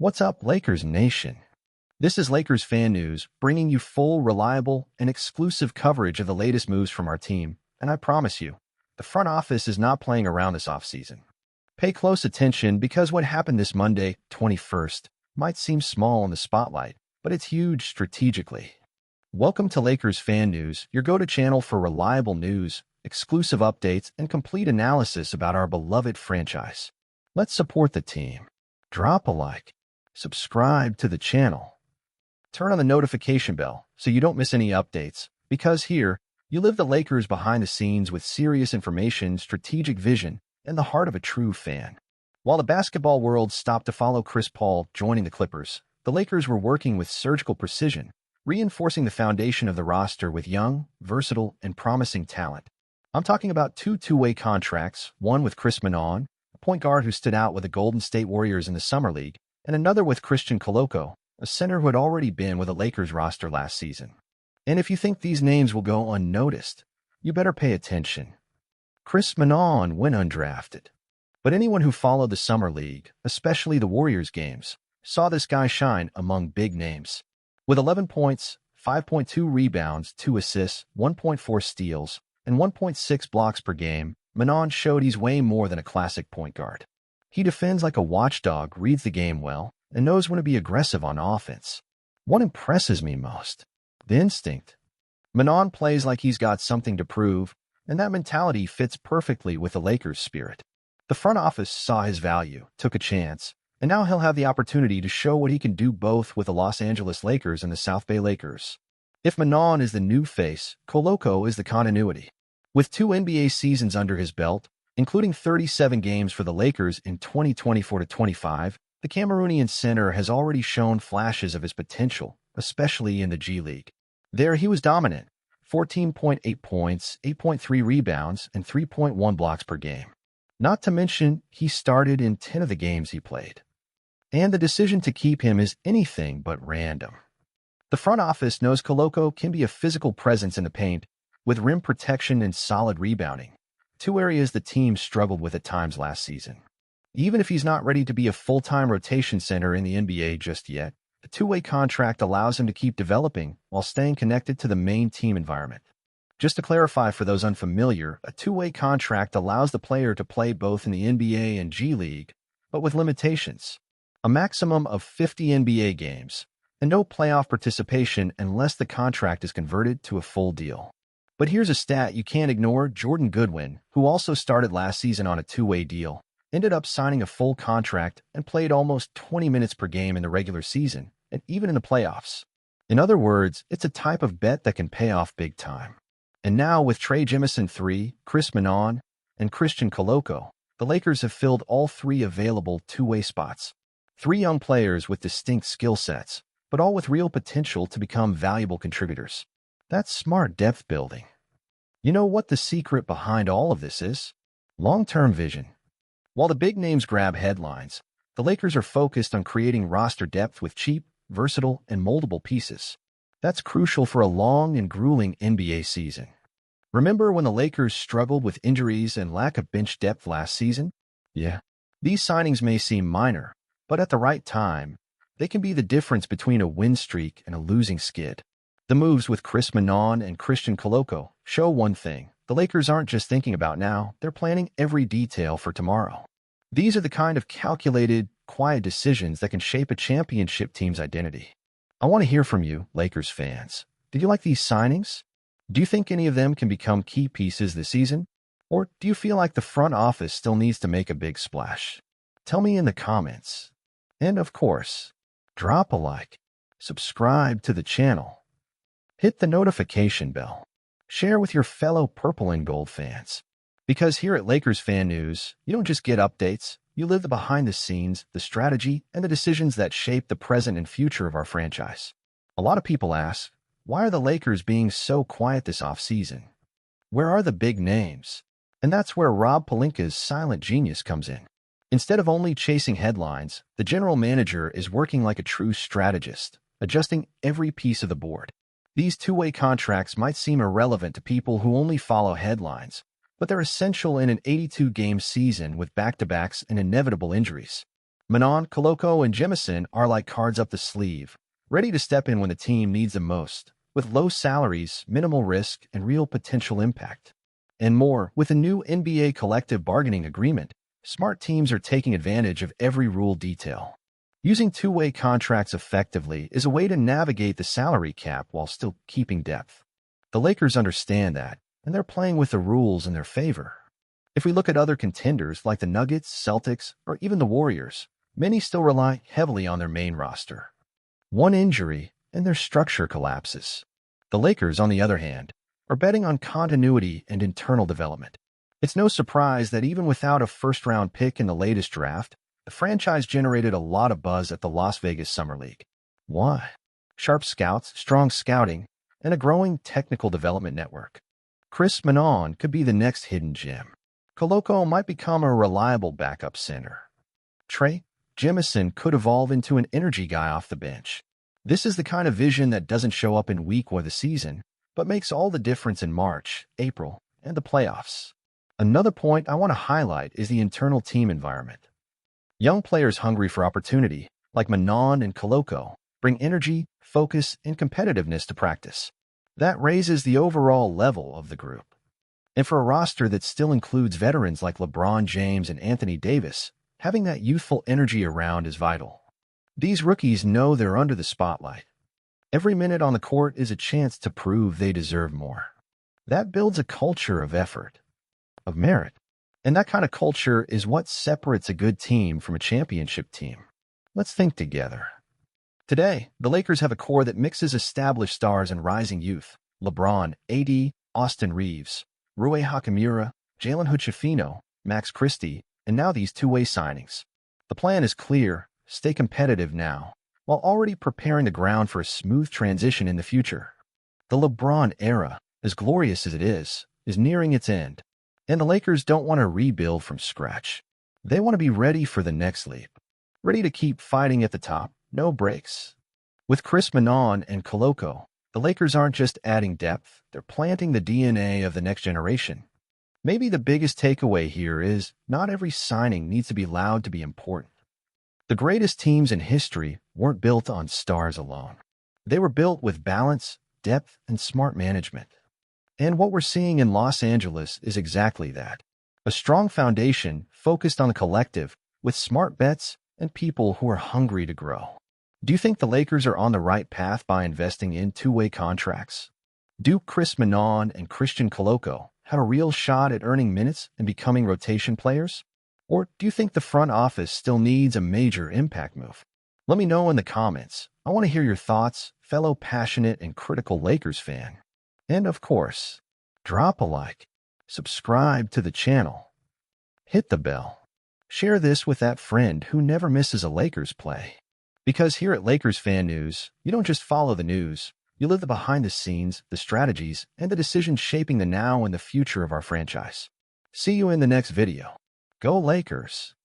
What's up, Lakers Nation? This is Lakers Fan News, bringing you full, reliable, and exclusive coverage of the latest moves from our team. And I promise you, the front office is not playing around this offseason. Pay close attention because what happened this Monday, 21st, might seem small in the spotlight, but it's huge strategically. Welcome to Lakers Fan News, your go-to channel for reliable news, exclusive updates, and complete analysis about our beloved franchise. Let's support the team. Drop a like. Subscribe to the channel. Turn on the notification bell so you don't miss any updates, because here, you live the Lakers behind the scenes with serious information, strategic vision, and the heart of a true fan. While the basketball world stopped to follow Chris Paul joining the Clippers, the Lakers were working with surgical precision, reinforcing the foundation of the roster with young, versatile, and promising talent. I'm talking about two-way contracts, one with Chris Minon, a point guard who stood out with the Golden State Warriors in the Summer League, and another with Christian Koloko, a center who had already been with a Lakers roster last season. And if you think these names will go unnoticed, you better pay attention. Chris Minon went undrafted. But anyone who followed the Summer League, especially the Warriors games, saw this guy shine among big names. With 11 points, 5.2 rebounds, 2 assists, 1.4 steals, and 1.6 blocks per game, Minon showed he's way more than a classic point guard. He defends like a watchdog, reads the game well, and knows when to be aggressive on offense. What impresses me most? The instinct. Minon plays like he's got something to prove, and that mentality fits perfectly with the Lakers' spirit. The front office saw his value, took a chance, and now he'll have the opportunity to show what he can do both with the Los Angeles Lakers and the South Bay Lakers. If Minon is the new face, Koloko is the continuity. With 2 NBA seasons under his belt, including 37 games for the Lakers in 2024-25, the Cameroonian center has already shown flashes of his potential, especially in the G League. There he was dominant, 14.8 points, 8.3 rebounds, and 3.1 blocks per game. Not to mention, he started in 10 of the games he played. And the decision to keep him is anything but random. The front office knows Koloko can be a physical presence in the paint, with rim protection and solid rebounding, 2 areas the team struggled with at times last season. Even if he's not ready to be a full-time rotation center in the NBA just yet, a 2-way contract allows him to keep developing while staying connected to the main team environment. Just to clarify for those unfamiliar, a 2-way contract allows the player to play both in the NBA and G League, but with limitations. A maximum of 50 NBA games, and no playoff participation unless the contract is converted to a full deal. But here's a stat you can't ignore. Jordan Goodwin, who also started last season on a 2-way deal, ended up signing a full contract and played almost 20 minutes per game in the regular season, and even in the playoffs. In other words, it's a type of bet that can pay off big time. And now with Trey Jemison III, Chris Minon, and Christian Koloko, the Lakers have filled all 3 available 2-way spots. 3 young players with distinct skill sets, but all with real potential to become valuable contributors. That's smart depth building. You know what the secret behind all of this is? Long-term vision. While the big names grab headlines, the Lakers are focused on creating roster depth with cheap, versatile, and moldable pieces. That's crucial for a long and grueling NBA season. Remember when the Lakers struggled with injuries and lack of bench depth last season? Yeah. These signings may seem minor, but at the right time, they can be the difference between a win streak and a losing skid. The moves with Chris Minon and Christian Koloko show one thing. The Lakers aren't just thinking about now, they're planning every detail for tomorrow. These are the kind of calculated, quiet decisions that can shape a championship team's identity. I want to hear from you, Lakers fans. Did you like these signings? Do you think any of them can become key pieces this season? Or do you feel like the front office still needs to make a big splash? Tell me in the comments. And of course, drop a like, subscribe to the channel. Hit the notification bell. Share with your fellow purple and gold fans. Because here at Lakers Fan News, you don't just get updates, you live the behind the scenes, the strategy, and the decisions that shape the present and future of our franchise. A lot of people ask, why are the Lakers being so quiet this offseason? Where are the big names? And that's where Rob Pelinka's silent genius comes in. Instead of only chasing headlines, the general manager is working like a true strategist, adjusting every piece of the board. These 2-way contracts might seem irrelevant to people who only follow headlines, but they're essential in an 82-game season with back-to-backs and inevitable injuries. Manon, Koloko, and Jemison are like cards up the sleeve, ready to step in when the team needs them most, with low salaries, minimal risk, and real potential impact. And more, with a new NBA collective bargaining agreement, smart teams are taking advantage of every rule detail. Using two-way contracts effectively is a way to navigate the salary cap while still keeping depth. The Lakers understand that, and they're playing with the rules in their favor. If we look at other contenders like the Nuggets, Celtics, or even the Warriors, many still rely heavily on their main roster. One injury, and their structure collapses. The Lakers, on the other hand, are betting on continuity and internal development. It's no surprise that even without a first-round pick in the latest draft, the franchise generated a lot of buzz at the Las Vegas Summer League. Why? Sharp scouts, strong scouting, and a growing technical development network. Chris Manon could be the next hidden gem. Koloko might become a reliable backup center. Trey Jemison could evolve into an energy guy off the bench. This is the kind of vision that doesn't show up in week 1 of the season, but makes all the difference in March, April, and the playoffs. Another point I want to highlight is the internal team environment. Young players hungry for opportunity, like Manon and Koloko, bring energy, focus, and competitiveness to practice. That raises the overall level of the group. And for a roster that still includes veterans like LeBron James and Anthony Davis, having that youthful energy around is vital. These rookies know they're under the spotlight. Every minute on the court is a chance to prove they deserve more. That builds a culture of effort, of merit. And that kind of culture is what separates a good team from a championship team. Let's think together. Today, the Lakers have a core that mixes established stars and rising youth. LeBron, AD, Austin Reeves, Rui Hachimura, Jalen Hood-Schifino, Max Christie, and now these two-way signings. The plan is clear: stay competitive now, while already preparing the ground for a smooth transition in the future. The LeBron era, as glorious as it is nearing its end. And the Lakers don't want to rebuild from scratch. They want to be ready for the next leap. Ready to keep fighting at the top, no breaks. With Chris Manon and Koloko, the Lakers aren't just adding depth, they're planting the DNA of the next generation. Maybe the biggest takeaway here is not every signing needs to be loud to be important. The greatest teams in history weren't built on stars alone. They were built with balance, depth, and smart management. And what we're seeing in Los Angeles is exactly that. A strong foundation focused on the collective, with smart bets and people who are hungry to grow. Do you think the Lakers are on the right path by investing in two-way contracts? Do Chris Manon and Christian Koloko have a real shot at earning minutes and becoming rotation players? Or do you think the front office still needs a major impact move? Let me know in the comments. I want to hear your thoughts, fellow passionate and critical Lakers fan. And of course, drop a like, subscribe to the channel, hit the bell. Share this with that friend who never misses a Lakers play. Because here at Lakers Fan News, you don't just follow the news, you live the behind the scenes, the strategies, and the decisions shaping the now and the future of our franchise. See you in the next video. Go Lakers!